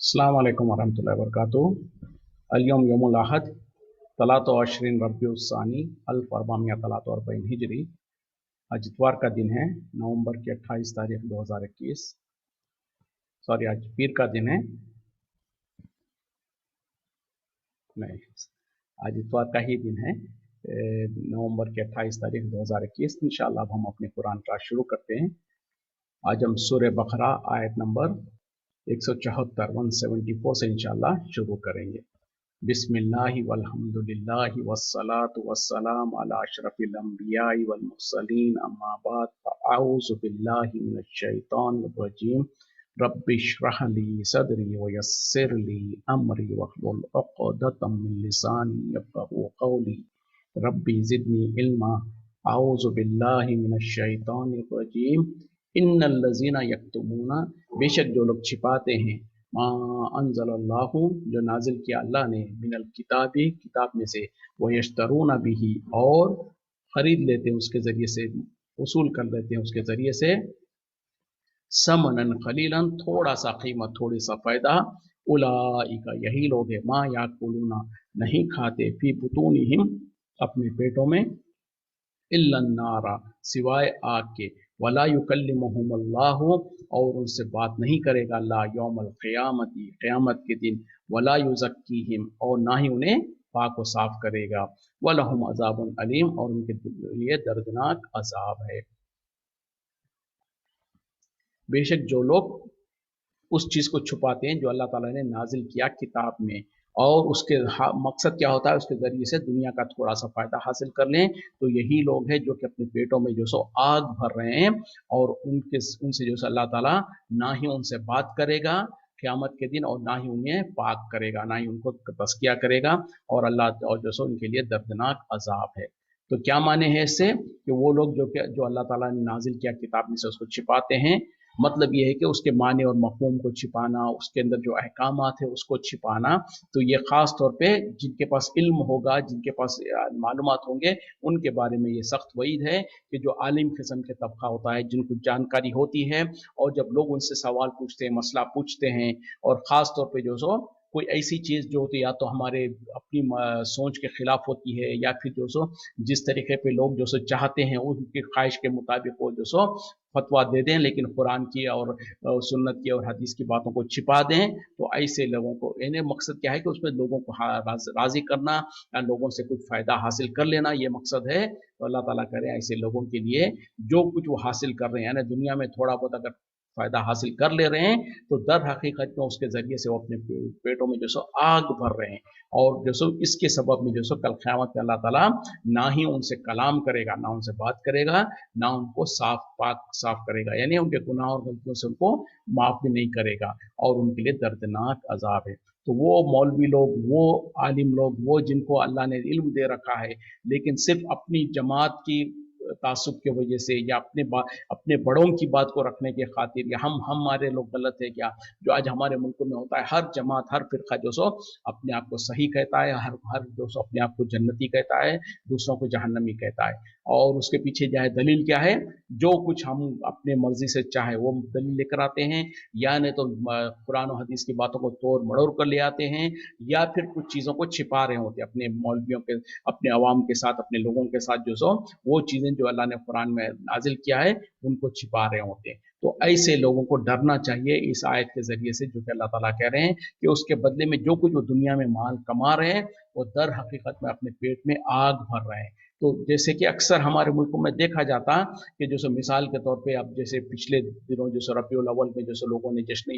अस्सलाम वालेकुम वरहमतुल्लाहि वबरकातुहू। अल-यौम यौमुल अहद तलातो अशरीन रब्बिउस सानी अल्फ अरबामिया तलातो अरबईन हिजरी। आज इतवार का दिन है, नवंबर की 28 तारीख 2021। सॉरी, आज पीर का दिन है। नहीं, आज इतवार का ही दिन है, नवंबर की 28 तारीख 2021। इंशाअल्लाह अब हम अपने कुरान क्लास शुरू करते हैं। आज हम सूरह बकरा आयत नंबर 174 174 से इंशाअल्लाह शुरू करेंगे। बिस्मिल्लाहि वल्हम्दुलिल्लाहि वस्सलातु वस्सलाम अला अशरफिल अंबियाइ वल मुरसलीन अम्मा बाद फअऊज़ु बिल्लाहि मिनश शैतानिर रजीम। रब्बिश्रह ली सदरी वयस्सिर ली अमरी वहलुल उक़दतम मिन लिसानी यफ़क़हू क़ौली। रब्बी ज़िदनी इल्मा। अऊज़ु बिल्लाहि मिनश शैतानिर रजीम। इन्नल लज़ीना यक्तुमूना, बेशक जो लोग छिपाते हैं, मा अंज़लल्लाहु, जो नाजिल किया अल्लाह ने, मिनल किताबी, किताब में से, व यश्तरूना बिही, और खरीद लेते हैं उसके ज़रिए से, वसूल कर लेते हैं उसके ज़रिए से, समनन खलीलन, थोड़ा सा कीमत, थोड़ी सा फ़ायदा। उलाइका, यही लोग हैं, मा याकुलूना, नहीं खाते, फी बुतूनिहिम, अपने पेटों में, इल्लन नारा, सिवाय आग के, वला युकल्लिमुहुमुल्लाहु, और उनसे बात नहीं करेगा अल्लाह, यौमल क़ियामती, क़यामत के दिन, वला युज़क्कीहिम, और ना ही उन्हें पाक व साफ करेगा, वलहुम अज़ाबुन अलीम, और उनके लिए दर्दनाक अज़ाब है। बेशक जो लोग उस चीज़ को छुपाते हैं जो अल्लाह ताला ने नाजिल किया किताब में, और उसके मकसद क्या होता है, उसके ज़रिए से दुनिया का थोड़ा सा फ़ायदा हासिल कर लें, तो यही लोग हैं जो कि अपने पेटों में जो सो आग भर रहे हैं, और उनसे जो सो अल्लाह ताला ना ही उनसे बात करेगा क़यामत के दिन, और ना ही उन्हें पाक करेगा, ना ही उनको तज़किया करेगा, और अल्लाह, और जो सो उनके लिए दर्दनाक अज़ाब है। तो क्या माने हैं इससे, कि वो लोग जो अल्लाह ताला ने नाजिल किया किताब में से उसको छिपाते हैं, मतलब ये है कि उसके माने और मफ़हूम को छिपाना, उसके अंदर जो अहकामात है उसको छिपाना। तो ये ख़ास तौर पे जिनके पास इल्म होगा, जिनके पास मालूमात होंगे, उनके बारे में ये सख्त वईद है कि जो आलिम किस्म के तबका होता है, जिनको जानकारी होती है, और जब लोग उनसे सवाल पूछते हैं, मसला पूछते हैं, और ख़ास तौर पे जो सो कोई ऐसी चीज़ जो होती है या तो हमारे अपनी सोच के ख़िलाफ़ होती है, या फिर जो सो जिस तरीके पे लोग जो सो चाहते हैं उनकी ख्वाहिश के मुताबिक वो जो सो फतवा दे दें, लेकिन कुरान की और सुन्नत की और हदीस की बातों को छिपा दें, तो ऐसे लोगों को, इन्हें मकसद क्या है कि उसमें लोगों को राज़ी करना, या लोगों से कुछ फ़ायदा हासिल कर लेना, ये मकसद है। तो अल्लाह ताला करे ऐसे लोगों के लिए जो कुछ वो हासिल कर रहे हैं, यानी दुनिया में थोड़ा बहुत अगर फ़ायदा हासिल कर ले रहे हैं, तो दर हकीकत में उसके ज़रिए से वो अपने पेटों में जो सो आग भर रहे हैं, और जो सो इसके सबब में जो सो कल क़यामत में अल्लाह ताला ना ही उनसे कलाम करेगा, ना उनसे बात करेगा, ना उनको साफ करेगा, यानी उनके गुनाह और गलतियों से उनको माफ़ भी नहीं करेगा, और उनके लिए दर्दनाक अजाब है। तो वो मौलवी लोग, वो आलिम लोग, वो जिनको अल्लाह ने इल्म दे रखा है, लेकिन सिर्फ अपनी जमात की तासुब की वजह से, या अपने बड़ों की बात को रखने की खातिर, या हमारे लोग गलत है क्या, जो आज हमारे मुल्क में होता है, हर जमात, हर फिरका जो सो अपने आप को सही कहता है, हर जो सो अपने आप को जन्नती कहता है, दूसरों को जहन्नमी कहता है, और उसके पीछे जो है दलील क्या है, जो कुछ हम अपने मर्जी से चाहे वो दलील लेकर आते हैं, या नहीं तो कुरान और हदीस की बातों को तोड़ मड़ोड़ कर ले आते हैं, या फिर कुछ चीज़ों को छिपा रहे होते हैं अपने मौलवियों के, अपने अवाम के साथ, अपने लोगों के साथ, जो सो वो चीज़ें जो अल्लाह ने कुरान में नाजिल किया है उनको छिपा रहे होते हैं। तो ऐसे लोगों को डरना चाहिए इस आयत के ज़रिए से, जो कि अल्लाह ताला कह रहे हैं कि उसके बदले में जो कुछ वो दुनिया में माल कमा रहे हैं, वो दर हकीकत में अपने पेट में आग भर रहे हैं। तो जैसे कि अक्सर हमारे मुल्कों में देखा जाता कि जो सो मिसाल के तौर पे, अब जैसे पिछले दिनों जो सो रबीउल अव्वल में जो सो लोगों ने जश्न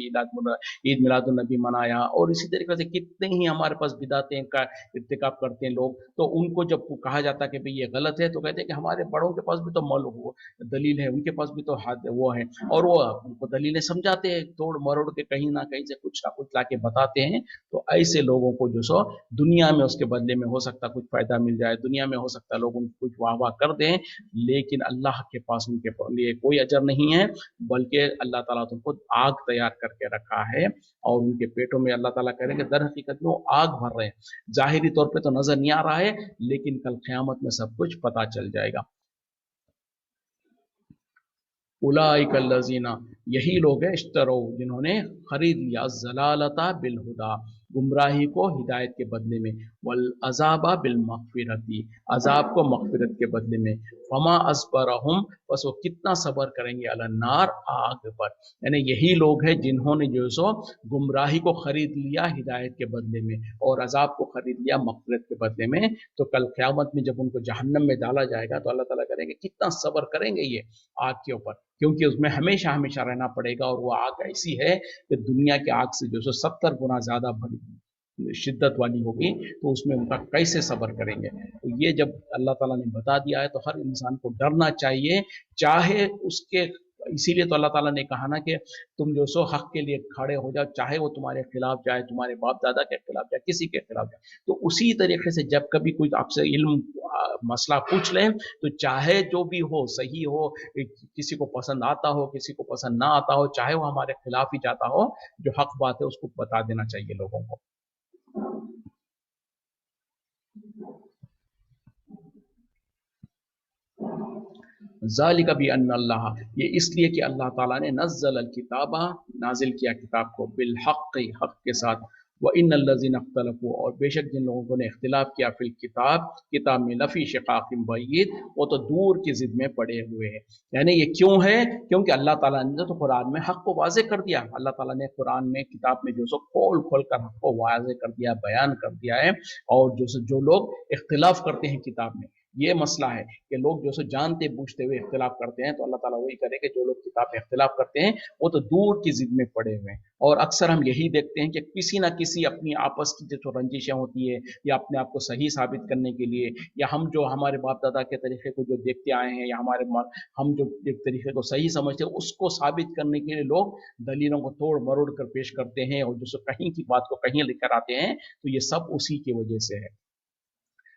ईद मिलादुन नबी मनाया, और इसी तरीके से कितने ही हमारे पास बिदातें का इर्तिकाब करते हैं लोग, तो उनको जब कहा जाता कि भाई ये गलत है, तो कहते हैं कि हमारे बड़ों के पास भी तो दलील है, उनके पास भी तो वो है, और वो उनको दलीलें समझाते हैं, तोड़ मरोड़ के कहीं ना कहीं से कुछ ना कुछ ला के बताते हैं। तो ऐसे लोगों को जो सो दुनिया में उसके बदले में हो सकता कुछ फायदा मिल जाए, दुनिया में हो सकता लोग उनको कुछ वाह वाह कर दें, लेकिन अल्लाह के पास उनके लिए कोई अजर नहीं है, बल्कि अल्लाह ताला तो उनको आग तैयार करके रखा है, और उनके पेटों में अल्लाह ताला कह रहे हैं कि दर हकीकत में वो आग भर रहे हैं। जाहिरी तौर पे तो नजर नहीं आ रहा है, लेकिन कल क़यामत में सब कुछ पता चल जाएगा। उलाइकल लज़ीना, यही लोग हैं इश्तरो जिन्होंने खरीद लिया ज़लालता बिलहुदा, गुमराही को हिदायत के बदले में, वल अजाबा बिल मगफिरती, अजाब को मगफिरत के बदले में, फमा असबरहुम, बस वो कितना सबर करेंगे, अलन्नार, आग पर। यानी यही लोग हैं जिन्होंने जो सो गुमराही को खरीद लिया हिदायत के बदले में और अजाब को खरीद लिया मगफिरत के बदले में। तो कल क़यामत में जब उनको जहन्नम में डाला जाएगा तो अल्लाह ताला करेंगे कितना सबर करेंगे ये आग के ऊपर, क्योंकि उसमें हमेशा हमेशा रहना पड़ेगा और वो आग ऐसी है कि दुनिया की आग से जो सो 70 गुना ज्यादा बड़ी शिद्दत वाली होगी, तो उसमें उनका कैसे सबर करेंगे। तो ये जब अल्लाह ताला ने बता दिया है तो हर इंसान को डरना चाहिए, चाहे उसके, इसीलिए तो अल्लाह ताला ने कहा ना कि तुम जो सो हक के लिए खड़े हो जाओ, चाहे वो तुम्हारे खिलाफ जाए, तुम्हारे बाप दादा के खिलाफ जाए, किसी के खिलाफ जाए। तो उसी तरीके से जब कभी कोई आपसे इल्म मसला पूछ ले तो चाहे जो भी हो, सही हो, किसी को पसंद आता हो, किसी को पसंद ना आता हो, चाहे वो हमारे खिलाफ ही जाता हो, जो हक बात है उसको बता देना चाहिए लोगों को। ज़ालिका भी अल्लाह, ये इसलिए कि अल्लाह ताला ने नज़्ज़ल अल किताबा, नाजिल किया किताब को, बिल हक़, हक़ के साथ, व इन्नल लज़ीना इख्तलफ़ू, और बेशक जिन लोगों ने इख्तिलाफ किया, फिल किताब, किताब में, लफ़ी शिक़ाक़िन बय्यिन, वो तो दूर की ज़िद में पड़े हुए हैं। यानी ये क्यों है? क्योंकि अल्लाह ताला ने तो कुरान में हक़ को वाज़ेह कर दिया। अल्लाह ताला ने कुरान में, किताब में जो सो खोल खोल कर हक़ को वाज़ेह कर दिया, बयान कर दिया है। और जो लोग इख्तिलाफ करते हैं किताब में, ये मसला है कि लोग जो सो जानते बूझते हुए इख्तिलाफ करते हैं, तो अल्लाह ताला वही करे कि जो लोग किताब में इख्तिलाफ करते हैं वो तो दूर की जिद में पड़े हुए हैं। और अक्सर हम यही देखते हैं कि किसी ना किसी अपनी आपस की जो रंजिशें होती है, या अपने आप को सही साबित करने के लिए, या हम जो हमारे बाप दादा के तरीके को जो देखते आए हैं, या हम जो एक तरीके को सही समझते हैं, उसको साबित करने के लिए लोग दलीलों को तोड़ मरोड़ कर पेश करते हैं, और जो सो कहीं की बात को कहीं लेकर आते हैं। तो ये सब उसी की वजह से है।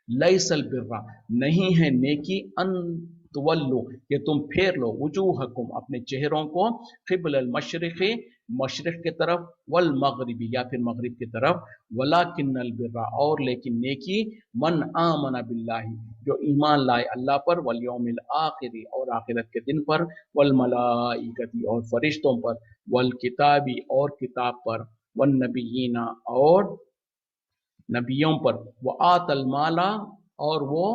लैसल बिर्रा, नहीं है नेकी, अन तुवल्लु, कि तुम फेर लो, वजूहकुम, अपने चेहरों को, क़िबल अल मशरिक़ी, मशरिक़ की तरफ, वल मगरिबी, या फिर मगरिब की तरफ, वलाकिन्नल बिर्रा, और लेकिन नेकी, मन आमना बिल्लाहि, जो ईमान लाए अल्लाह पर, वल यौमिल आखिरी, और आखिरत के दिन पर, वल मलाइकती, और फरिश्तों पर, वल किताबी, और किताब पर, वन नबीना, और नबियों पर, वो आतल माला, और वो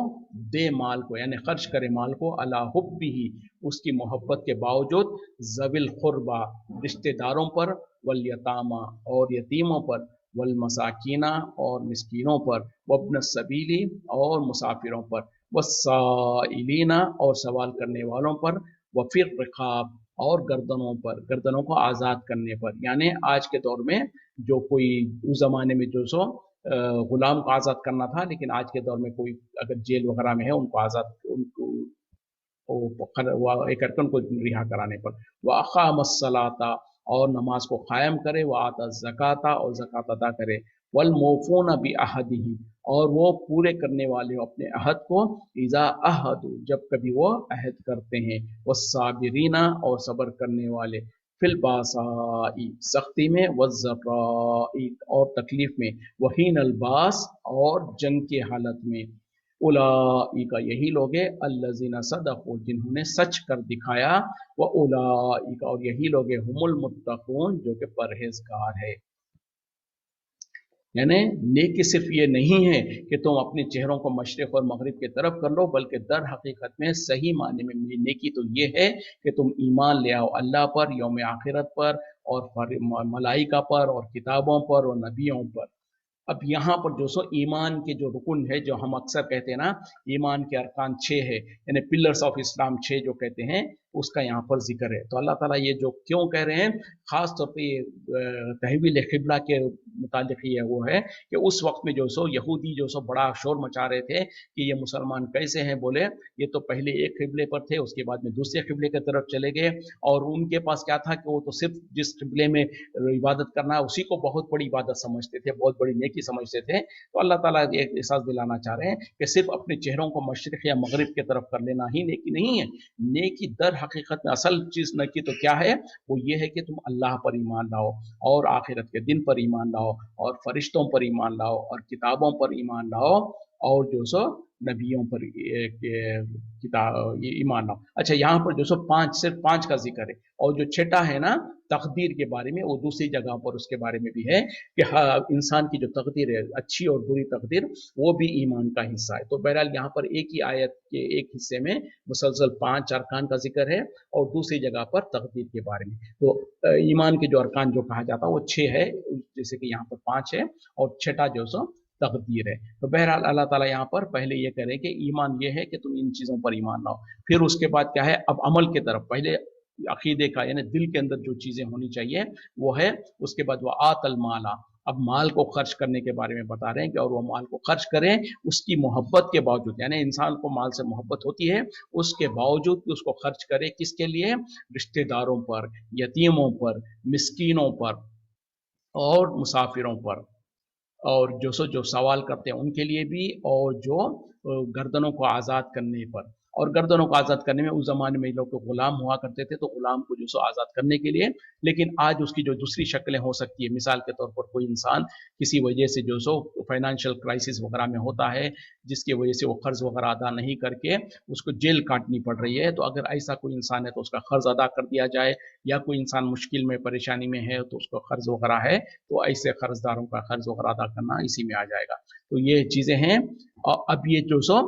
दे माल को, यानी खर्च करे माल को, अला हुब्बी ही, उसकी मोहब्बत के बावजूद, जविल खुरबा, रिश्तेदारों पर, वल यतामा, और यतीमों पर, वल मसाकीना, और मिस्कीनों पर, वब्न सबीली, और मुसाफिरों पर, वस्साइलीना, और सवाल करने वालों पर, वफिर रिकाब, और गर्दनों पर, गर्दनों को आज़ाद करने पर। यानी आज के दौर में जो कोई, उस ज़माने में जो सो गुलाम को आज़ाद करना था, लेकिन आज के दौर में कोई अगर जेल वगैरह में है, उनको आज़ाद, उनको वो एक करके उनको रिहा कराने पर, वह अक़ामस्सलाता, और नमाज को कायम करे, वह आता ज़काता, और ज़कात अदा करे, वल मौफून बि अहदिही, और वो पूरे करने वाले हो अपने अहद को, इज़ा अहदु, जब कभी वो अहद करते हैं, वस्साबिरीना, और सब्र करने वाले, फिल बासाई, सख्ती में, वज़्ज़राई, और तकलीफ में, वहीन अलबास, और जंग के हालत में, उलाइका, यही लोग हैं, अल्लज़ीना सदक़ू, जिन्होंने सच कर दिखाया, व उलाइका, और यही लोग हैं, हुमुल मुत्तक़ून, जो कि परहेजगार है। यानी नेकी सिर्फ ये नहीं है कि तुम अपने चेहरों को मशरिक और मगरिब की तरफ कर लो, बल्कि दर हकीकत में सही माने में नेकी तो ये है कि तुम ईमान ले आओ अल्लाह पर, यौम आखिरत पर, और मलाइका पर, और किताबों पर, और नबियों पर। अब यहाँ पर जो सो ईमान के जो रुकन है, जो हम अक्सर कहते हैं ना, ईमान के अरकान 6 है, यानी पिलर्स ऑफ इस्लाम 6 जो कहते हैं, उसका यहाँ पर जिक्र है। तो अल्लाह ताला ये जो क्यों कह रहे हैं, ख़ास तौर पे तहवील क़िबला के मुतालिक ये वो है कि उस वक्त में जो सो यहूदी जो सो बड़ा शोर मचा रहे थे कि ये मुसलमान कैसे हैं, बोले ये तो पहले एक क़िबले पर थे, उसके बाद में दूसरे क़िबले की तरफ चले गए, और उनके पास क्या था कि वो तो सिर्फ जिस क़िबले में इबादत करना है उसी को बहुत बड़ी इबादत समझते थे, बहुत बड़ी नेकी समझते थे। तो अल्लाह ताला एक एहसास दिलाना चाह रहे हैं कि सिर्फ अपने चेहरों को मशरिक या मगरिब की तरफ कर लेना ही नेकी नहीं है। नेकी दर हकीकत में असल चीज़ नेकी तो क्या है, वो ये है कि तुम अल्लाह पर ईमान लाओ, और आखिरत के दिन पर ईमान लाओ, और फरिश्तों पर ईमान लाओ, और किताबों पर ईमान लाओ, और जो सो नबियों पर किताब ईमान लाओ। अच्छा, यहाँ पर जो सो पांच, सिर्फ पांच का जिक्र है, और जो छठा है ना तकदीर के बारे में, वो दूसरी जगह पर उसके बारे में भी है कि हाँ, इंसान की जो तकदीर है, अच्छी और बुरी तकदीर, वो भी ईमान का हिस्सा है। तो बहरहाल यहाँ पर एक ही आयत के एक हिस्से में मुसलसल पांच अरकान का जिक्र है, और दूसरी जगह पर तकदीर के बारे में। तो ईमान के जो अरकान जो कहा जाता है वो छह है, जैसे कि यहाँ पर पांच है, और छठा जो सो तकदीर है। तो बहरहाल अल्लाह ताला यहाँ पर पहले ये कह रहे हैं कि ईमान ये है कि तुम इन चीज़ों पर ईमान लाओ। फिर उसके बाद क्या है, अब अमल की तरफ, पहले अकीदे का यानी दिल के अंदर जो चीज़ें होनी चाहिए वो है, उसके बाद वह आतल माला, अब माल को खर्च करने के बारे में बता रहे हैं कि और वो माल को खर्च करें उसकी मोहब्बत के बावजूद, यानी इंसान को माल से मोहब्बत होती है, उसके बावजूद भी उसको खर्च करे, किसके लिए? रिश्तेदारों पर, यतीमों पर, मिस्कीनों पर और मुसाफिरों पर, और जो सवाल करते हैं उनके लिए भी, और जो गर्दनों को आज़ाद करने पर। और गर्दनों को आज़ाद करने में उस ज़माने में लोग गुलाम हुआ करते थे, तो गुलाम को जो सो आज़ाद करने के लिए। लेकिन आज उसकी जो दूसरी शक्लें हो सकती है, मिसाल के तौर पर कोई इंसान किसी वजह से जो सो फाइनेंशियल क्राइसिस वगैरह में होता है, जिसकी वजह से वो कर्ज वगैरह अदा नहीं करके उसको जेल काटनी पड़ रही है, तो अगर ऐसा कोई इंसान है तो उसका कर्ज अदा कर दिया जाए, या कोई इंसान मुश्किल में परेशानी में है तो उसको कर्ज वगैरह है, तो ऐसे कर्जदारों का कर्ज वगैरह अदा करना इसी में आ जाएगा। तो ये चीज़ें हैं। और अब ये जो सो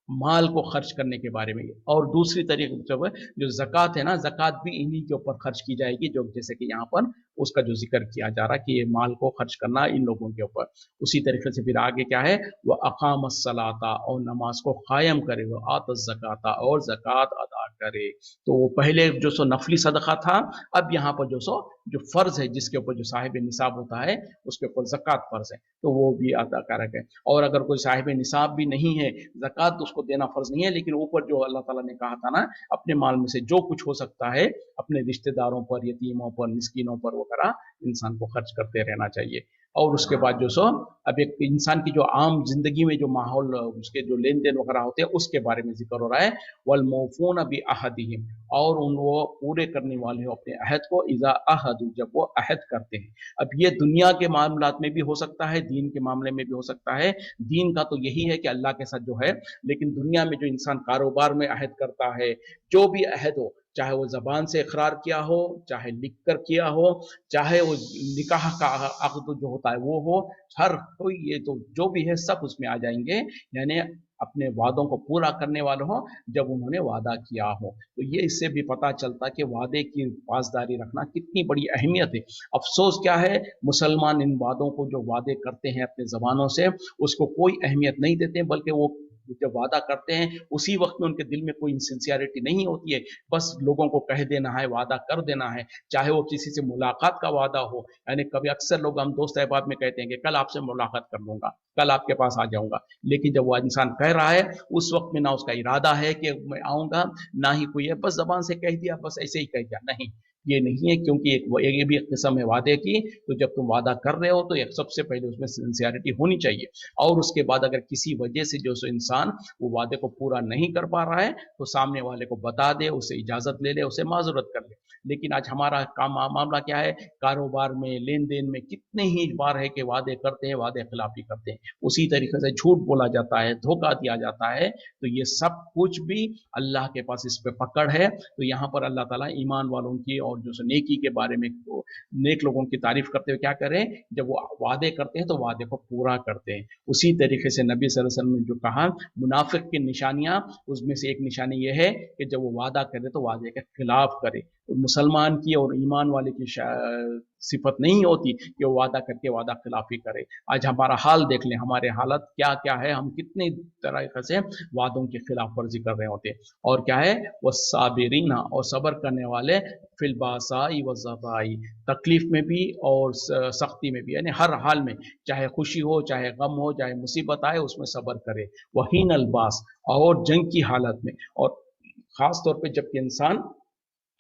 माल को खर्च करने के बारे में, और दूसरी तरीके जो ज़कात है ना, ज़कात भी इन्हीं के ऊपर खर्च की जाएगी, जो जैसे कि यहाँ पर उसका जो जिक्र किया जा रहा है कि ये माल को खर्च करना इन लोगों के ऊपर। उसी तरीके से फिर आगे क्या है, वह अकामस सलाता, और नमाज को कायम करे, वह आतस ज़काता, और ज़कात अदा करे। तो वो पहले जो सो नफली सदका था, अब यहाँ पर जो सो जो फ़र्ज है, जिसके ऊपर जो साहिब निसाब होता है उसके ऊपर ज़कात फ़र्ज है, तो वो भी अदा कारक है। और अगर कोई साहिब निसाब भी नहीं है, ज़कात उसको देना फ़र्ज नहीं है, लेकिन ऊपर जो अल्लाह ताला ने कहा था ना, अपने माल में से जो कुछ हो सकता है अपने रिश्तेदारों पर, यतीमों पर, मिस्कीनों पर वगैरह इंसान को खर्च करते रहना चाहिए। और उसके बाद जो सो अब एक इंसान की जो आम जिंदगी में जो माहौल, उसके जो लेन देन वगैरह होते हैं उसके बारे में जिक्र हो रहा है। वल मौफून बि अहदिहिम, और उन वो पूरे करने वाले हो अपने अहद को, इज़ा अहदु, जब वो अहद करते हैं। अब ये दुनिया के मामलात में भी हो सकता है, दीन के मामले में भी हो सकता है। दीन का तो यही है कि अल्लाह के साथ जो है, लेकिन दुनिया में जो इंसान कारोबार में अहद करता है, जो भी अहद हो, चाहे वो ज़बान से इकरार किया हो, चाहे लिख कर किया हो, चाहे वो निकाह का अक़्द जो होता है वो हो, हर कोई ये तो जो भी है सब उसमें आ जाएंगे, यानी अपने वादों को पूरा करने वाले हो, जब उन्होंने वादा किया हो। तो ये इससे भी पता चलता कि वादे की पासदारी रखना कितनी बड़ी अहमियत है। अफसोस क्या है, मुसलमान इन वादों को जो वादे करते हैं अपने ज़बानों से, उसको कोई अहमियत नहीं देते, बल्कि वो जब वादा करते हैं उसी वक्त में उनके दिल में कोई सिंसियरिटी नहीं होती है, बस लोगों को कह देना है, वादा कर देना है, चाहे वो किसी से मुलाकात का वादा हो। यानी कभी अक्सर लोग, हम दोस्त अहबाब में कहते हैं कि कल आपसे मुलाकात कर लूंगा, कल आपके पास आ जाऊंगा, लेकिन जब वो इंसान कह रहा है उस वक्त में ना उसका इरादा है कि मैं आऊंगा, ना ही कोई है, बस जबान से कह दिया, बस ऐसे ही कह दिया, नहीं, ये नहीं है, क्योंकि ये भी एक किस्म है वादे की। तो जब तुम वादा कर रहे हो तो एक सबसे पहले उसमें सिंसियरिटी होनी चाहिए, और उसके बाद अगर किसी वजह से जो सो इंसान वो वादे को पूरा नहीं कर पा रहा है, तो सामने वाले को बता दे, उसे इजाजत ले ले, उसे माजूरत कर ले। लेकिन आज हमारा काम मामला क्या है, कारोबार में, लेन देन में कितने ही बार है कि वादे करते हैं, वादे खिलाफी करते हैं, उसी तरीके से झूठ बोला जाता है, धोखा दिया जाता है। तो ये सब कुछ भी अल्लाह के पास इस पे पकड़ है। तो यहाँ पर अल्लाह ताला ईमान वालों की और जो नेकी के बारे में, नेक लोगों की तारीफ करते हुए क्या करें, जब वो वादे करते हैं तो वादे को पूरा करते हैं। उसी तरीके से नबी सल्लल्लाहु अलैहि वसल्लम ने जो कहा मुनाफिक की निशानियां, उसमें से एक निशानी ये है कि जब वो वादा करे तो वादे के खिलाफ करे। तो मुसलमान की और ईमान वाले की सिफत नहीं होती कि वो वादा करके वादा खिलाफी करे। आज हमारा हाल देख लें, हमारे हालत क्या क्या है, हम कितनी तरह से वादों की खिलाफ वर्जी कर रहे होते हैं। और क्या है, वो साबिरीना, और सब्र करने वाले, फिलबासाई व ज़राई, तकलीफ में भी और सख्ती में भी, यानी हर हाल में, चाहे खुशी हो, चाहे गम हो, चाहे मुसीबत आए, उसमें सब्र करे। वहीन अलबास, और जंग की हालत में, और ख़ास तौर पे जबकि इंसान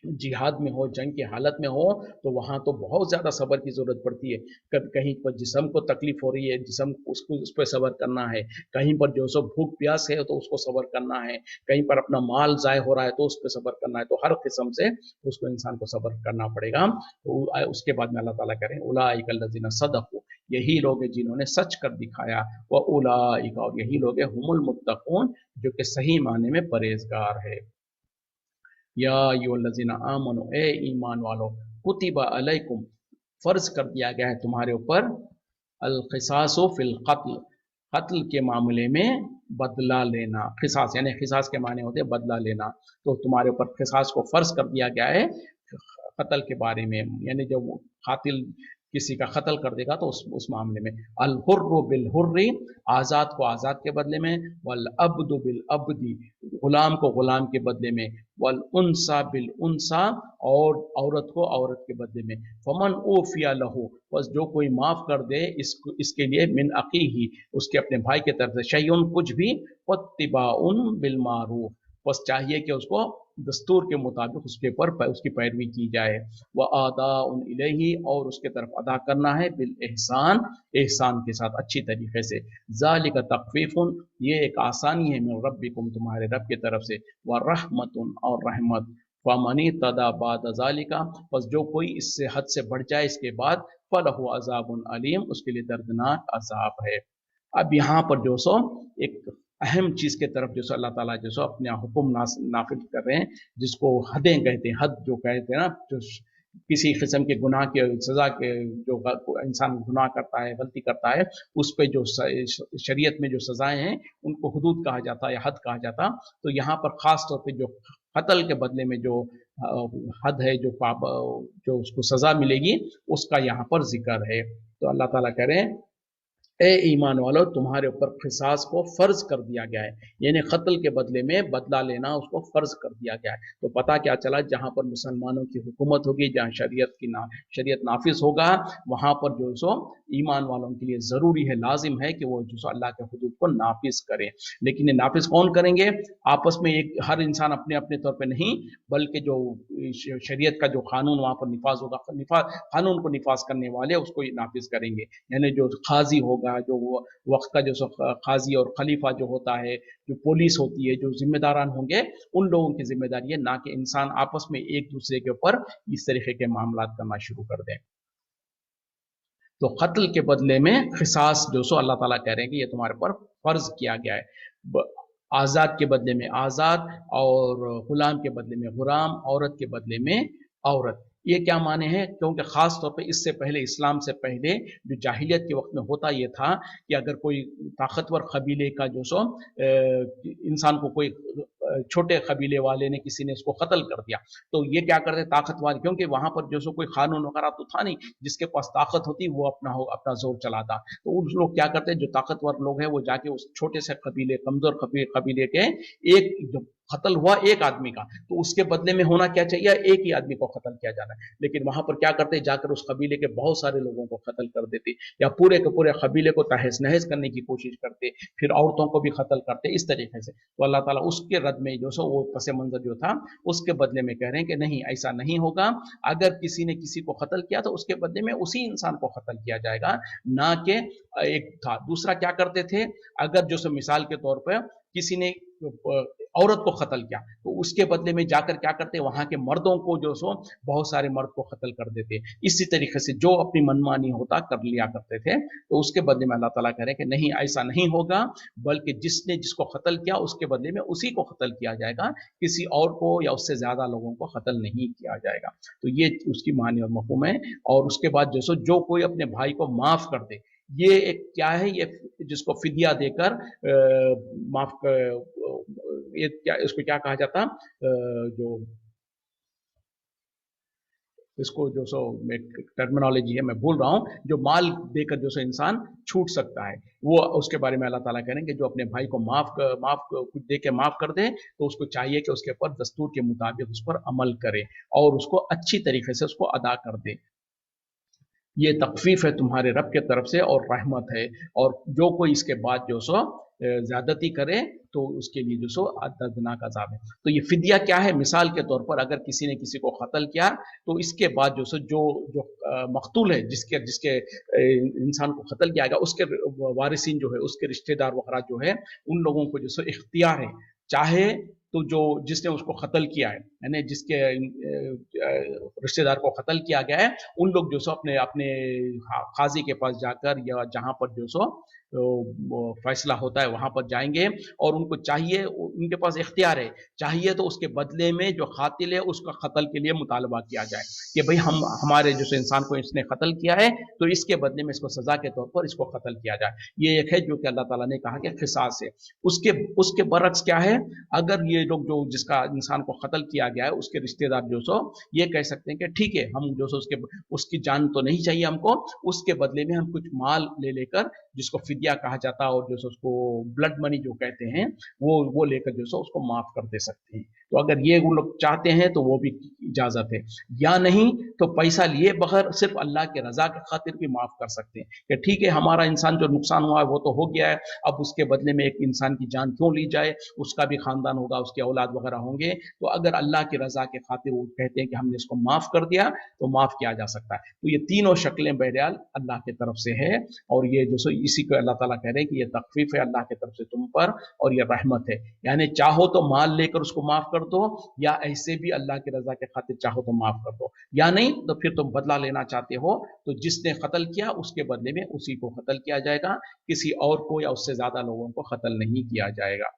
जिहाद में हो, जंग की हालत में हो, तो वहाँ तो बहुत ज़्यादा सब्र की ज़रूरत पड़ती है। कभी कहीं पर जिस्म को तकलीफ हो रही है, जिस्म उसको उस पर सब्र करना है, कहीं पर जो सो भूख प्यास है तो उसको सब्र करना है, कहीं पर अपना माल ज़ाय हो रहा है तो उस पर सब्र करना है। तो हर किस्म से उसको इंसान को सब्र करना पड़ेगा। तो उसके बाद में अल्लाह ताला करें, उलाइका लज़ीना सदक़ू, यही लोग हैं जिन्होंने सच कर दिखाया, व उलाइका, और यही लोग हैं हुमुल मुत्तकून, जो कि सही माने में परहेजगार है। या अय्युहल्लज़ीना आमनू, ए ईमान वालो, कुतिबा अलैकुम, फर्ज कर दिया गया है तुम्हारे ऊपर, अल क़िसासु फिल क़त्ल, कत्ल के मामले में बदला लेना। क़िसास यानी क़िसास के माने होते हैं बदला लेना, तो तुम्हारे ऊपर क़िसास को फर्ज कर दिया गया है कत्ल के बारे में, यानी जब कातिल किसी का कत्ल कर देगा तो उस मामले में। अल हुर्रु बिल हुर्री, आज़ाद को आज़ाद के बदले में, वल अब्दु बिल अब्दी, गुलाम को गुलाम के बदले में, वल उनसा बिल उनसा, और औरत को औरत के बदले में। फमन ऊफिया लहू, बस जो कोई माफ़ कर दे इसके लिए, मिन अकीही, उसके अपने भाई की तरफ से, शैउन कुछ भी, वत्तिबाउन बिल मारूफ, बस चाहिए कि उसको दस्तूर के मुताबिक उसके ऊपर उसकी पैरवी की जाए। व आदाउन इलैहि, और उसके तरफ अदा करना है, बिल एहसान, एहसान के साथ अच्छी तरीके से। ज़ालिका तख़फ़ीफ़ुन, ये एक आसानी है, मिन रब्बिकुम, तुम्हारे रब की तरफ से, व रहमतुन, और रहमत। फ़मन इत्तदा बाद ज़ालिका, बस जो कोई इससे हद से बढ़ जाए इसके बाद, फ़लहु अज़ाबुन अलीम, उसके लिए दर्दनाक अज़ाब है। अब यहाँ पर जो सो एक अहम चीज़ के तरफ जो सो अल्लाह ताला जो सो अपने हुक्म नाफिज कर रहे हैं, जिसको हदें कहते हैं, हद जो कहते हैं ना, जो किसी किस्म के गुनाह के सज़ा के, जो इंसान गुनाह करता है, गलती करता है, उस पे जो शरीयत में जो सज़ाएं हैं उनको हुदूद कहा जाता है या हद कहा जाता। तो यहाँ पर ख़ास तौर पे जो कत्ल के बदले में जो हद है, जो पाप, जो उसको सज़ा मिलेगी, उसका यहाँ पर जिक्र है। तो अल्लाह ताला कह रहे हैं, ए ईमान वालों, तुम्हारे ऊपर क़िसास को फ़र्ज कर दिया गया है, यानी कत्ल के बदले में बदला लेना उसको फ़र्ज कर दिया गया है। तो पता क्या चला, जहाँ पर मुसलमानों की हुकूमत होगी, जहाँ शरीयत नाफिज होगा, वहाँ पर जो सो ईमान वालों के लिए ज़रूरी है, लाजिम है कि वो जो सो अल्लाह के हुदूद को नाफिज करें। लेकिन ये नाफिज कौन करेंगे? आपस में एक हर इंसान अपने अपने तौर पर नहीं, बल्कि जो शरीयत का जो कानून वहाँ पर निफाज होगा, कानून को निफाज करने वाले उसको नाफिज करेंगे। यानी जो काजी होगा, जो वक्त का जो काजी और खलीफा जो होता है, जो पुलिस होती है, जो जिम्मेदारान होंगे, उन लोगों की जिम्मेदारी है, ना कि इंसान आपस में एक दूसरे के ऊपर इस तरीके के मामला करना शुरू कर दें। तो कत्ल के बदले में क़िसास जो सो अल्लाह ताला कह रहे हैं कि ये तुम्हारे पर फर्ज किया गया है। आज़ाद के बदले में आज़ाद, और गुलाम के बदले में गुलाम, औरत के बदले में औरत। ये क्या माने हैं? क्योंकि ख़ास तौर पे इससे पहले, इस्लाम से पहले, जो जाहिलियत के वक्त में होता ये था कि अगर कोई ताकतवर कबीले का जो सो इंसान को कोई छोटे कबीले वाले ने, किसी ने उसको कत्ल कर दिया, तो ये क्या करते, ताकतवर, क्योंकि वहां पर जो सो कोई कानून वगैरह तो था नहीं, जिसके पास ताकत होती वो अपना जोर चलाता। तो उन लोग क्या करते, जो ताकतवर लोग हैं वो जाके उस छोटे से कबीले, कमजोर कबीले के एक जो कत्ल हुआ एक आदमी का, तो उसके बदले में होना क्या चाहिए, एक ही आदमी को कत्ल किया जाना है। लेकिन वहां पर क्या करते, जाकर उस कबीले के बहुत सारे लोगों को कत्ल कर देते, या पूरे के पूरे कबीले को तहस नहस करने की कोशिश करते, फिर औरतों को भी कत्ल करते, इस तरीके से। तो अल्लाह ताला उसके रद में जो सो वो पस मंजर जो था, उसके बदले में कह रहे हैं कि नहीं, ऐसा नहीं होगा। अगर किसी ने किसी को कत्ल किया तो उसके बदले में उसी इंसान को कत्ल किया जाएगा, ना कि एक था। दूसरा क्या करते थे, अगर जो सो मिसाल के तौर पर किसी ने औरत को कत्ल किया, तो उसके बदले में जाकर क्या करते, वहां के मर्दों को जो सो बहुत सारे मर्द को कत्ल कर देते। इसी तरीके से जो अपनी मनमानी होता कर लिया करते थे। तो उसके बदले में अल्लाह ताला कह रहे हैं कि नहीं, ऐसा नहीं होगा, बल्कि जिसने जिसको कत्ल किया उसके बदले में उसी को कत्ल किया जाएगा, किसी और को या उससे ज्यादा लोगों को कत्ल नहीं किया जाएगा। तो ये उसकी मानी और मफहूम है। और उसके बाद जो कोई अपने भाई को माफ कर दे, ये एक क्या है, ये जिसको फिदिया देकर माफ ये क्या, इसको क्या कहा जाता, जो इसको जो सो टर्मिनोलॉजी है मैं भूल रहा हूँ, जो माल देकर जो सो इंसान छूट सकता है, वो उसके बारे में अल्लाह ताला कह रहे हैं कि जो अपने भाई को माफ कुछ दे के माफ कर दे, तो उसको चाहिए कि उसके ऊपर दस्तूर के मुताबिक उस पर अमल करे और उसको अच्छी तरीके से उसको अदा कर दे। ये तखफीफ है तुम्हारे रब के तरफ से और रहमत है। और जो कोई इसके बाद जो सो ज्यादती करे तो उसके लिए जो सो दर्दनाक अजाब है। तो ये फिदिया क्या है, मिसाल के तौर पर अगर किसी ने किसी को कत्ल किया, तो इसके बाद जो सो जो जो मकतूल है, जिसके जिसके इंसान को कत्ल किया गया, उसके वारिसीन जो है, उसके रिश्तेदार वगैरह जो है, उन लोगों को जो सो इख्तियार है, चाहे तो जो जिसने उसको कत्ल किया है, यानी जिसके रिश्तेदार को कत्ल किया गया है, उन लोग जो सो अपने अपने काजी के पास जाकर या जहां पर जो सो फैसला होता है वहां पर जाएंगे, और उनको चाहिए, उनके पास इख्तियार है, चाहिए तो उसके बदले में जो कातिल है उसका कत्ल के लिए मुतालबा किया जाए कि भाई हम हमारे जो इंसान को इसने कत्ल किया है तो इसके बदले में इसको सजा के तौर पर इसको कत्ल किया जाए। ये एक है जो कि अल्लाह ताला ने कहा कि क़िसास है। उसके उसके बरक्स क्या है, अगर ये लोग जो जिसका इंसान को कत्ल किया गया है उसके रिश्तेदार जो सो ये कह सकते हैं कि ठीक है हम जो सो उसकी जान तो नहीं चाहिए हमको, उसके बदले में हम कुछ माल ले लेकर, जिसको फिदिया कहा जाता है और जो सो उसको ब्लड मनी जो कहते हैं, वो लेकर जो सो उसको माफ कर दे सकते हैं। तो अगर ये वो लोग चाहते हैं तो वो भी इजाजत है, या नहीं तो पैसा लिए बगैर सिर्फ अल्लाह के रजा के खातिर भी माफ कर सकते हैं कि ठीक है हमारा इंसान जो नुकसान हुआ है वो तो हो गया है, अब उसके बदले में एक इंसान की जान क्यों ली जाए, उसका भी खानदान होगा, उसके औलाद वगैरह होंगे, तो अगर अल्लाह की रजा के खातिर वो कहते हैं कि हमने इसको माफ कर दिया तो माफ किया जा सकता है। तो ये तीनों शक्लें बहरहाल अल्लाह की तरफ से है, और ये जो सो इसी को अल्लाह ताला कह रहे हैं कि ये तखफीफ है अल्लाह की तरफ से तुम पर, और ये रहमत है, यानी चाहो तो माल लेकर उसको माफ कर दो, या ऐसे भी अल्लाह की रजा के खातिर चाहो तो माफ कर दो, या नहीं तो फिर तुम बदला लेना चाहते हो तो जिसने कत्ल किया उसके बदले में उसी को कत्ल किया जाएगा, किसी और को या उससे ज्यादा लोगों को कत्ल नहीं किया जाएगा।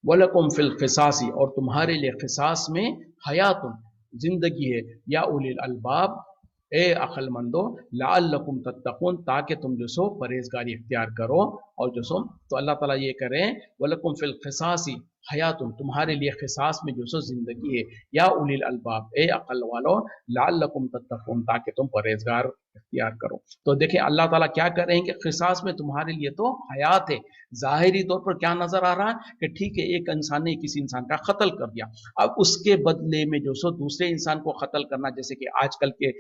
वलकुम फिल क़िसासी, और तुम्हारे लिए क़िसास में हयातुन, जिंदगी है, या उलिल अलबाब, ए अक्लमंदो, लअल्लकुम तत्तकून, ताकि तुम जो सो परहेजगारी इख्तियार करो, और जो सो तो अल्लाह ताला ये करें, वलकुम फिल क़िसासी हयातुन, तुम्हारे लिए क़िसास में जो सो जिंदगी है, या उलिल अलबाब, ए अक्ल वालो, लअल्लकुम तत्तकून, ताकि तुम परहेजगार इख्तियार करो। तो देखिए अल्लाह ताला क्या कर रहे हैं कि क़िसास में तुम्हारे लिए तो हयात है। ज़ाहिरी तौर पर क्या नजर आ रहा है कि ठीक है एक इंसान ने किसी इंसान का कत्ल कर दिया, अब उसके बदले में जो सो दूसरे इंसान को कत्ल करना, जैसे कि आजकल के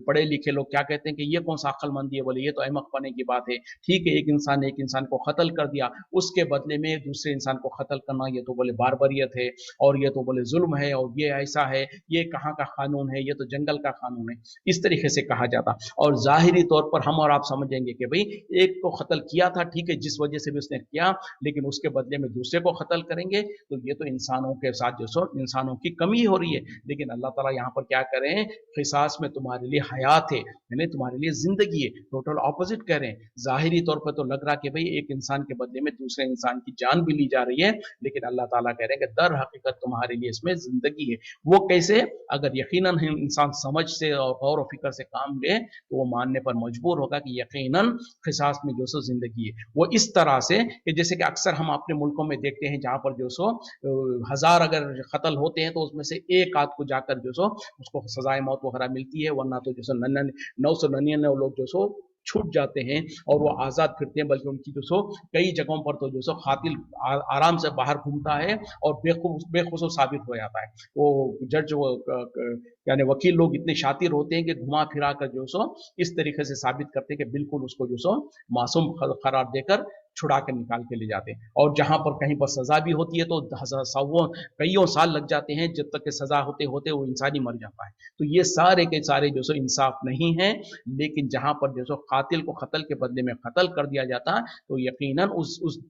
पढ़े लिखे लोग क्या कहते हैं कि ये कौन सा अक्लमंदी है, बोले ये तो अहमक पने की बात है। ठीक है एक इंसान ने एक इंसान को कत्ल कर दिया, उसके बदले में दूसरे इंसान को कत्ल करना ये तो बोले बारबरियत है, और ये तो बोले जुल्म है, और ये ऐसा है, ये कहाँ का कानून है, ये तो जंगल का कानून है, इस तरीके से कहा जाता। और जाहिरी तौर पर हम और आप समझेंगे कि भाई एक को कत्ल किया था, ठीक है जिस वजह से भी उसने किया, लेकिन उसके बदले में दूसरे को कत्ल करेंगे तो ये तो इंसानों के साथ जो सो इंसानों की कमी हो रही है। लेकिन अल्लाह ताला यहाँ पर क्या करें, क़िसास में तुम्हारे लिए हयात है, यानी तुम्हारे लिए जिंदगी है, टोटल ऑपोजिट कह रहे हैं। जाहिरी तौर पर तो लग रहा कि भाई एक इंसान के बदले में दूसरे इंसान की जान भी ली जा रही है, लेकिन अल्लाह ताला कह रहे हैं कि दर हकीकत तुम्हारे लिए इसमें जिंदगी है। वो कैसे, अगर यकीनन इंसान समझ से और गौर व फिक्र से काम ले तो वो मानने पर मजबूर होगा कि यकीनन क़िसास में जो सो जिंदगी है। वो इस तरह से कि जैसे कि अक्सर हम अपने मुल्कों में देखते हैं जहां पर जो सो 1000 अगर कत्ल होते हैं तो उसमें से एक आध को जाकर जो सो उसको सजाए मौत वगैरह मिलती है, वरना तो जो सो 999 लोग जो सो छूट जाते हैं और वो आज़ाद फिरते हैं, बल्कि उनकी जो सो कई जगहों पर तो जो सो कातिल आराम से बाहर घूमता है और बेखुसूर साबित हो जाता है। वो जज वो यानी वकील लोग इतने शातिर होते हैं कि घुमा फिरा कर जो सो इस तरीके से साबित करते हैं कि बिल्कुल उसको जो सो मासूम करार देकर छुड़ा कर निकाल के ले जाते हैं। और जहां पर कहीं पर सजा भी होती है तो कईयों साल लग जाते हैं, जब तक कि सजा होते होते वो इंसान ही मर जाता है। तो ये सारे के सारे जो सो इंसाफ नहीं है, लेकिन जहां पर जो सो कातिल को कत्ल के बदले में कत्ल कर दिया जाता तो यकीनन उस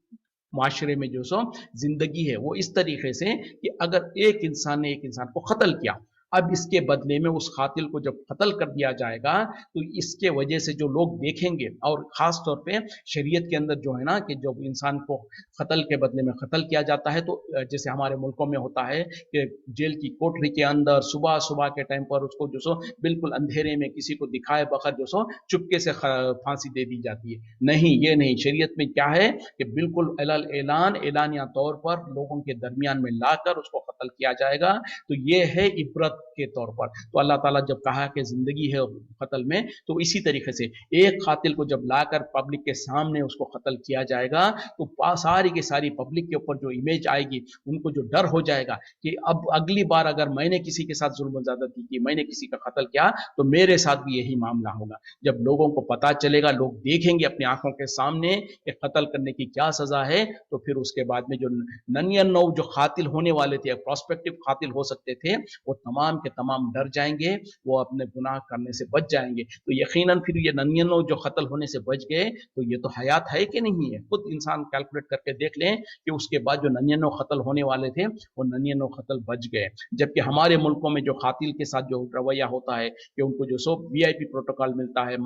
माशरे में जो सो जिंदगी है। वो इस तरीके से कि अगर एक इंसान ने एक इंसान को कत्ल किया, अब इसके बदले में उस कातिल को जब कत्ल कर दिया जाएगा तो इसके वजह से जो लोग देखेंगे, और खास तौर पे शरीयत के अंदर जो है ना कि जब इंसान को कत्ल के बदले में कत्ल किया जाता है तो जैसे हमारे मुल्कों में होता है कि जेल की कोठरी के अंदर सुबह सुबह के टाइम पर उसको जो सो बिल्कुल अंधेरे में किसी को दिखाए बगैर जो सो चुपके से फांसी दे दी जाती है। नहीं, ये नहीं, शरीयत में क्या है कि बिल्कुल एलानिया तौर पर लोगों के दरमियान में लाकर उसको कत्ल किया जाएगा। तो ये है इबरत के तौर पर। तो अल्लाह ताला जब कहा कि जिंदगी है कत्ल में, तो इसी तरीके से एक कातिल को जब लाकर पब्लिक के सामने उसको कत्ल किया जाएगा तो सारी की सारी पब्लिक के ऊपर जो इमेज आएगी, उनको जो डर हो जाएगा कि अब अगली बार अगर मैंने किसी के साथ जुल्म ज़्यादती की, मैंने किसी का कत्ल किया तो मेरे साथ भी यही मामला होगा। जब लोगों को पता चलेगा, लोग देखेंगे अपनी आंखों के सामने कि कत्ल करने की क्या सजा है, तो फिर उसके बाद में जो 99 जो कातिल होने वाले थे, प्रोस्पेक्टिव कातिल हो सकते थे, वो तमाम तमाम के तमाम डर जाएंगे, वो अपने गुनाह करने से बच जाएंगे। तो यकीनन फिर ये 99 जो कत्ल होने से बच गए, तो ये तो हयात है कि नहीं है? खुद इंसान कैलकुलेट करके देख लें कि उसके बाद जो 99 कत्ल होने वाले थे वो 99 कत्ल बच गए। जबकि हमारे मुल्कों में जो कातिल के साथ जो रवैया होता है कि उनको जो सो वीआईपी प्रोटोकॉल मिलता है,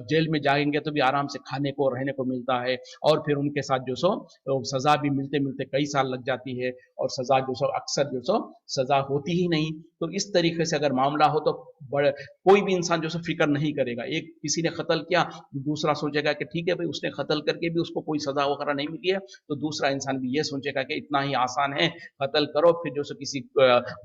जेल में जाएंगे तो भी आराम से खाने को रहने को मिलता है, और फिर उनके साथ जो सो सजा भी मिलते मिलते कई साल लग जाती है, और सजा जो सो अक्सर जो सो सजा होती ही नहीं। तो इस तरीके से अगर मामला हो तो बड़े कोई भी इंसान जो सो फिक्र नहीं करेगा। एक किसी ने कत्ल किया, दूसरा सोचेगा कि ठीक है भाई उसने कत्ल करके भी उसको कोई सजा वगैरह नहीं मिली है, तो दूसरा इंसान भी ये सोचेगा कि इतना ही आसान है, कत्ल करो, फिर जो सो किसी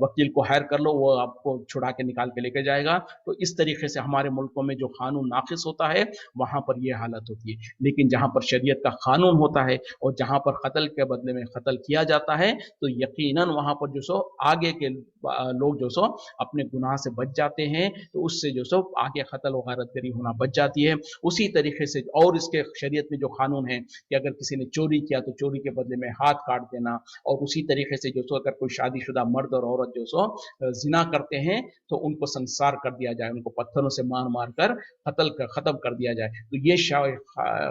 वकील को हायर कर लो, वो आपको छुड़ा के निकाल के लेके जाएगा। तो इस तरीके से हमारे मुल्कों में जो कानून नाफिज होता है वहां पर यह हालत होती है। लेकिन जहां पर शरीयत का कानून होता है और जहां पर कत्ल के बदले में कत्ल किया जाता है, तो यकीनन वहां पर जो सो आगे के लोग जो सो अपने गुनाह से बच जाते हैं, तो उससे जो सो आगे कत्ल व गारतगरी होना बच जाती है। उसी तरीके से और इसके शरीयत में जो कानून है कि अगर किसी ने चोरी किया तो चोरी के बदले में हाथ काट देना, और उसी तरीके से जो सो अगर कोई शादीशुदा मर्द और औरत जो सो जिना करते हैं तो उनको संसार कर दिया जाए, उनको पत्थरों से मार मार कर खत्म कर दिया जाए। तो ये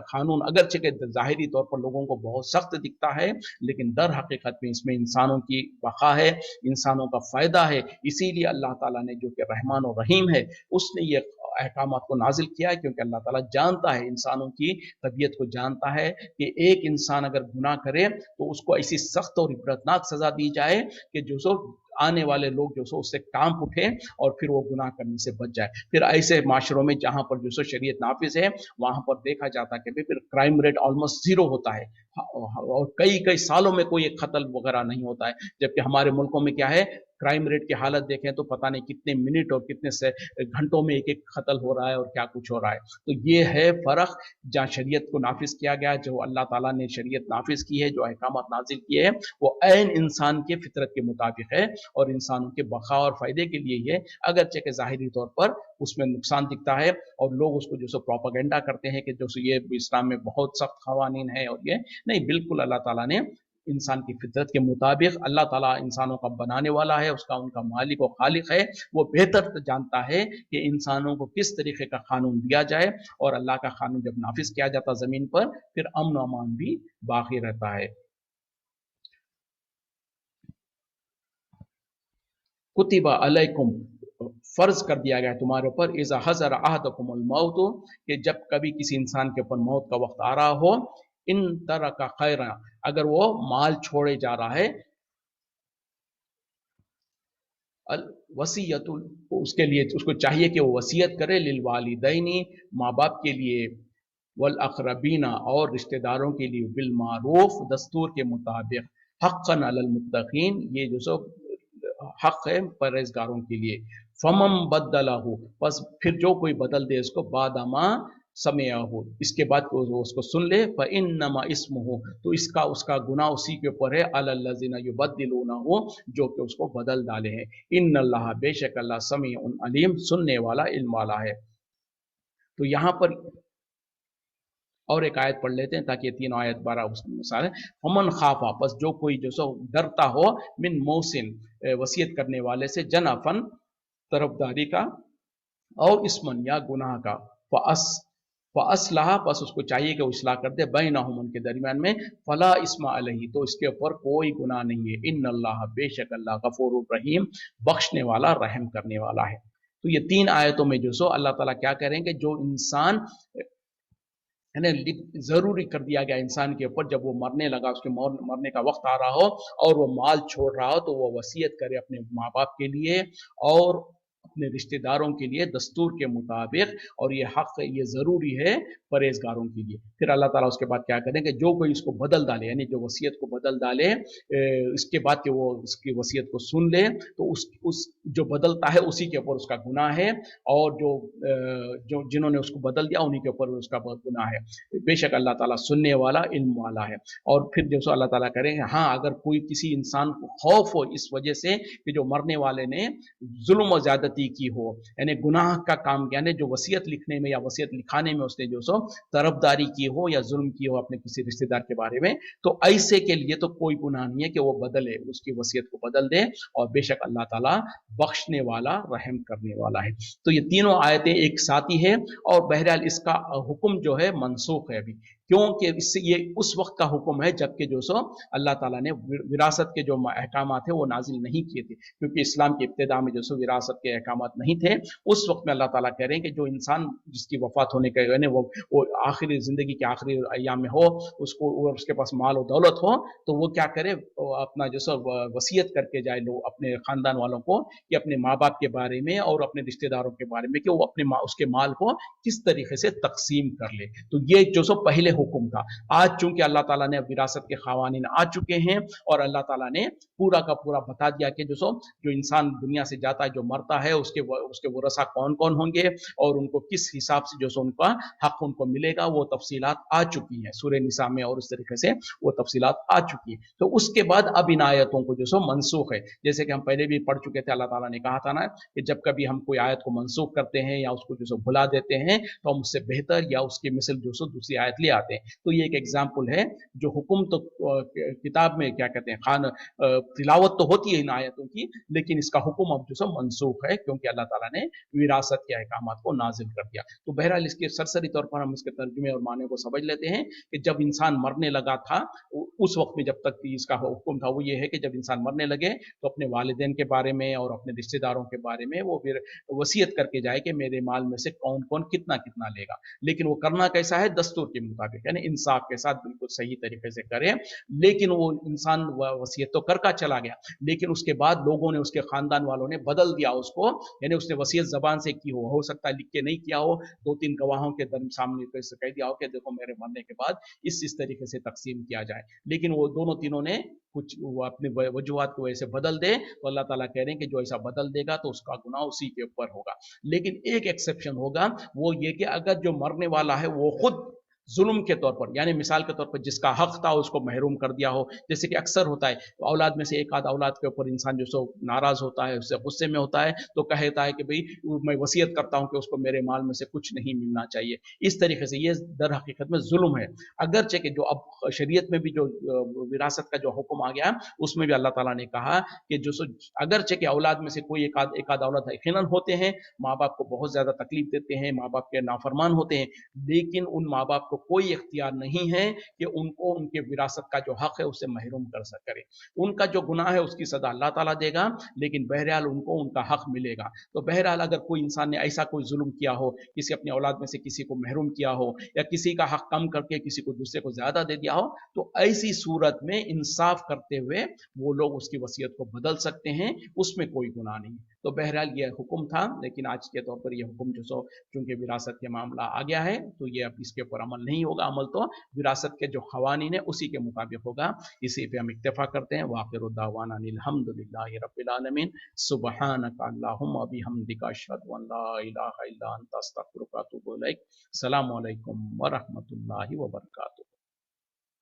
कानून अगरचे के ज़ाहिरी तौर पर लोगों को बहुत सख्त दिखता है, लेकिन दर हकीकत में इसमें इंसानों की बका है, इंसानों का फायदा है। इसीलिए अल्लाह ताला ने, जो कि रहमान और रहीम है, उसने ये अहकामात को नाजिल किया है, क्योंकि अल्लाह ताला जानता है, इंसानों की तबीयत को जानता है कि एक इंसान अगर गुनाह करे तो उसको ऐसी सख्त और इबरतनाक सजा दी जाए कि जो सो आने वाले लोग जो सो उससे कांप उठे और फिर वो गुनाह करने से बच जाए। फिर ऐसे माशरों में जहां पर जो सो शरीयत नाफिज है, वहां पर देखा जाता है कि फिर क्राइम रेट ऑलमोस्ट जीरो होता है, और कई कई सालों में कोई एक कत्ल वगैरह नहीं होता है। जबकि हमारे मुल्कों में क्या है, क्राइम रेट की हालत देखें तो पता नहीं कितने मिनट और कितने से घंटों में एक एक कत्ल हो रहा है और क्या कुछ हो रहा है। तो ये है फ़र्क, जहाँ शरीयत को नाफिज किया गया, जो अल्लाह ताला ने शरीयत नाफिज की है, जो अहकामात नाजिल किए हैं, वो ऐन इंसान के फितरत के मुताबिक है और इंसानों के बका और फ़ायदे के लिए ही है। अगरचे के ज़ाहिरी तौर पर उसमें नुकसान दिखता है और लोग उसको जो सो प्रोपेगेंडा करते हैं कि जो सो ये इस्लाम में बहुत सख्त क़वानीन है, और ये नहीं, बिल्कुल अल्लाह ताला ने इंसान की फितरत के मुताबिक, अल्लाह ताला इंसानों का बनाने वाला है, उसका उनका मालिक और खालिक है, वो बेहतर जानता है कि इंसानों को किस तरीके का कानून दिया जाए, और अल्लाह का कानून जब नाफिज किया जाता ज़मीन पर, फिर अमन अमान भी बाकी रहता है। कुतिबा अलैकुम, फर्ज कर दिया गया है तुम्हारे ऊपर, इज़ा हज़र अहदकुमुल मौत, कि जब कभी किसी इंसान के ऊपर मौत का वक्त आ रहा हो, इन तरह का खैरा, अगर वो माल छोड़े जा रहा है, वसीयत, उसके लिए उसको चाहिए कि वो वसीयत करे, लिल वालिदैनी, माँ बाप के लिए, वल अक़रबीना, और रिश्तेदारों के लिए, बिल मारूफ, दस्तूर के मुताबिक, हक़्क़न अलल मुत्तक़ीन, ये जो सब हक है परहेजगारों के लिए। फमम बदलहु, बस फिर जो कोई बदल दे उसको, बादमा समय हो, इसके बाद वो उसको सुन ले, फ़इन्नमा इस्मुहु, तो इसका उसका गुनाह उसी के ऊपर है, अलल्लज़ीना युबद्दिलूनहु, जो कि उसको बदल डाले हैं। इन्नल्लाह, बेशक अल्लाह, समीउन अलीम, सुनने वाला, इल्म वाला है। तो यहाँ पर और एक आयत पढ़ लेते हैं ताकि ये तीनों आयत 12 उसमें मिसाल है। फमन खाफा, बस जो कोई जो सो डरता हो, मिन मोहसिन, वसीयत करने वाले से, जनाफन, तरफदारी का, और इसमन, या गुनाह का, फ़अस फ़अस्लहा, बस उसको चाहिए कि वो इस्लाह कर दे, बैनहुम, उनके दरमियान में, फला इस्मा अलैहि, तो इसके ऊपर कोई गुनाह नहीं है। इन्नल्लाह, बेशक अल्लाह, गफूरुर रहीम, बख्शने वाला, रहम करने वाला है। तो ये तीन आयतों में जो सो अल्लाह ताला क्या करेंगे, जो इंसान है जरूरी कर दिया गया इंसान के ऊपर, जब वो मरने लगा, उसके मरने का वक्त आ रहा हो और वो माल छोड़ रहा हो, तो वो वसीयत करे अपने माँ बाप के लिए और अपने रिश्तेदारों के लिए, दस्तूर के मुताबिक, और ये हक है, ये ज़रूरी है परहेजगारों के लिए। फिर अल्लाह ताला उसके बाद क्या करेंगे, जो कोई इसको बदल डाले, यानी जो वसीयत को बदल डाले, इसके बाद कि वो उसकी वसीयत को सुन ले, तो उस जो बदलता है उसी के ऊपर उसका गुनाह है, और जो जिन्होंने उसको बदल दिया उन्हीं के ऊपर उसका बहुत गुनाह है। बेशक अल्लाह ताला सुनने वाला, इल्म वाला है। और फिर जो सो अल्लाह ताला करेंगे, हाँ, अगर कोई किसी इंसान को खौफ हो इस वजह से कि जो मरने वाले ने जुल्म और ज्यादती की हो, यानी गुनाह का काम किया, जो वसीयत लिखने में या वसीयत लिखाने में उसने जो सो तरफदारी की हो या जुल्म की हो अपने किसी रिश्तेदार के बारे में, तो ऐसे के लिए तो कोई गुनाह नहीं है कि वो बदले, उसकी वसीयत को बदल दे, और बेशक अल्लाह ताला बख्शने वाला, रहम करने वाला है। तो ये तीनों आयतें एक साथ ही है, और बहरहाल इसका हुक्म जो है मनसूख है अभी, क्योंकि इससे ये उस वक्त का हुक्म है जबकि जो सो अल्लाह ताला ने विरासत के जो अहकाम थे वो नाजिल नहीं किए थे, क्योंकि इस्लाम की इब्तिदा में जो सो विरासत के अहकाम नहीं थे। उस वक्त में अल्लाह ताला कह रहे हैं कि जो इंसान जिसकी वफात होने के यानी वो आखिरी जिंदगी के आखिरी अयाम में हो, उसको उसके पास माल और दौलत हो, तो वो क्या करे, वो अपना जो सो वसीयत करके जाए लोग अपने खानदान वालों को, कि अपने माँ बाप के बारे में और अपने रिश्तेदारों के बारे में, कि वो अपने उसके माल को किस तरीके से तकसीम कर ले। तो ये जो सो पहले हुक्म था। आज चूंकि अल्लाह ताला ने विरासत के खवानीन आ चुके हैं, और अल्लाह ताला ने पूरा का पूरा बता दिया कि जो इंसान दुनिया से जाता है, जो मरता है, उसके वरसा कौन कौन होंगे, और उनको किस हिसाब से जो सो उनका हक उनको मिलेगा, वो तफसीलात आ चुकी हैं सूरह निसा में, और उस तरीके से वो तफसीलात आ चुकी है। तो उसके बाद अब इन आयतों को जो सो मनसूख है, जैसे कि हम पहले भी पढ़ चुके थे, अल्लाह ताला ने कहा था ना कि जब कभी हम कोई आयत को मनसूख करते हैं या उसको जो सो भुला देते हैं, तो हम उससे बेहतर या उसकी मिसल जो सो दूसरी आयत ले आते हैं। तो ये एक एग्जाम्पल है। जो हुक्म तो किताब में क्या कहते हैं खान तिलावत तो होती है इन आयतों की, लेकिन इसका हुक्म अब जो सो मनसूख है, क्योंकि अल्लाह ताला ने विरासत के अहकाम को नाजिल कर दिया। तो बहरहाल इसके सरसरी तौर पर हम इसके तर्जुमे और माने को समझ लेते हैं कि जब इंसान मरने लगा था, उस वक्त में जब तक इसका हुक्म था वो ये है कि जब इंसान मरने लगे तो अपने वालिदैन के बारे में और अपने रिश्तेदारों के बारे में वो फिर वसीयत करके जाए कि मेरे माल में से कौन कौन कितना कितना लेगा। लेकिन वो करना कैसा है, दस्तूर के मुताबिक, यानी इंसाफ के साथ बिल्कुल सही तरीके से करे। लेकिन वो इंसान वसीयत तो कर का चला गया, लेकिन उसके बाद लोगों ने, उसके खानदान वालों ने बदल दिया उसको, यानी उसने वसीयत जबान से की हो सकता है लिख के नहीं किया हो, दो तीन गवाहों के सामने कह दिया हो कि देखो मेरे मरने के बाद इस तरीके से तकसीम किया जाए। लेकिन वो दोनों तीनों ने कुछ वो अपनी वजूहत की वजह से बदल दे, तो अल्लाह ताला कह रहे हैं कि जो ऐसा बदल देगा तो उसका गुनाह उसी के ऊपर होगा। लेकिन एक एक्सेप्शन होगा, वो ये कि अगर जो मरने वाला है वो खुद जुल्म के तौर पर, यानी मिसाल के तौर पर जिसका हक था उसको महरूम कर दिया हो, जैसे कि अक्सर होता है तो औलाद में से एक आध औलाद के ऊपर इंसान जो सो नाराज होता है, उससे गुस्से में होता है, तो कहता है कि भाई मैं वसीयत करता हूं कि उसको मेरे माल में से कुछ नहीं मिलना चाहिए। इस तरीके से ये दर हकीकत में जुल्म है। अगरचे कि जो अब शरीयत में भी जो विरासत का जो हुक्म आ गया, उसमें भी अल्लाह ताला ने कहा कि जो सो अगरचे कि औलाद में से कोई एक आध औलाद यकीनन होते हैं माँ बाप को बहुत ज्यादा तकलीफ देते हैं, माँ बाप के नाफरमान होते हैं, लेकिन उन माँ बाप को कोई इख्तियार नहीं है कि उनको उनके विरासत का जो हक है उससे महरूम कर करे। उनका जो गुनाह है उसकी सजा अल्लाह ताला देगा, लेकिन बहरहाल उनको उनका हक मिलेगा। तो बहरहाल अगर कोई इंसान ने ऐसा कोई जुल्म किया हो, किसी अपनी औलाद में से किसी को महरूम किया हो, या किसी का हक कम करके किसी को दूसरे को ज्यादा दे दिया हो, तो ऐसी सूरत में इंसाफ करते हुए वो लोग उसकी वसीयत को बदल सकते हैं, उसमें कोई गुनाह नहीं। तो बहरहाल ये हुक्म था, लेकिन आज के तौर पर यह हुक्म जो सो चूंकि विरासत के मामला आ गया है, तो ये अब इसके ऊपर अमल नहीं होगा। अमल तो विरासत के जो खवानीन है उसी के मुताबिक होगा। इसी पे हम इक्तफा करते हैं। वाखिर दावाना अल्हम्दुलिल्लाहि रब्बिल आलमीन। सुब्हानक अल्लाहुम्मा बिहम्दिका अशहदु अन ला इलाहा इल्ला अंता अस्तगफिरुका व अतूबु इलैक। अस्सलामु अलैकुम व रहमतुल्लाहि व बरकातुहू।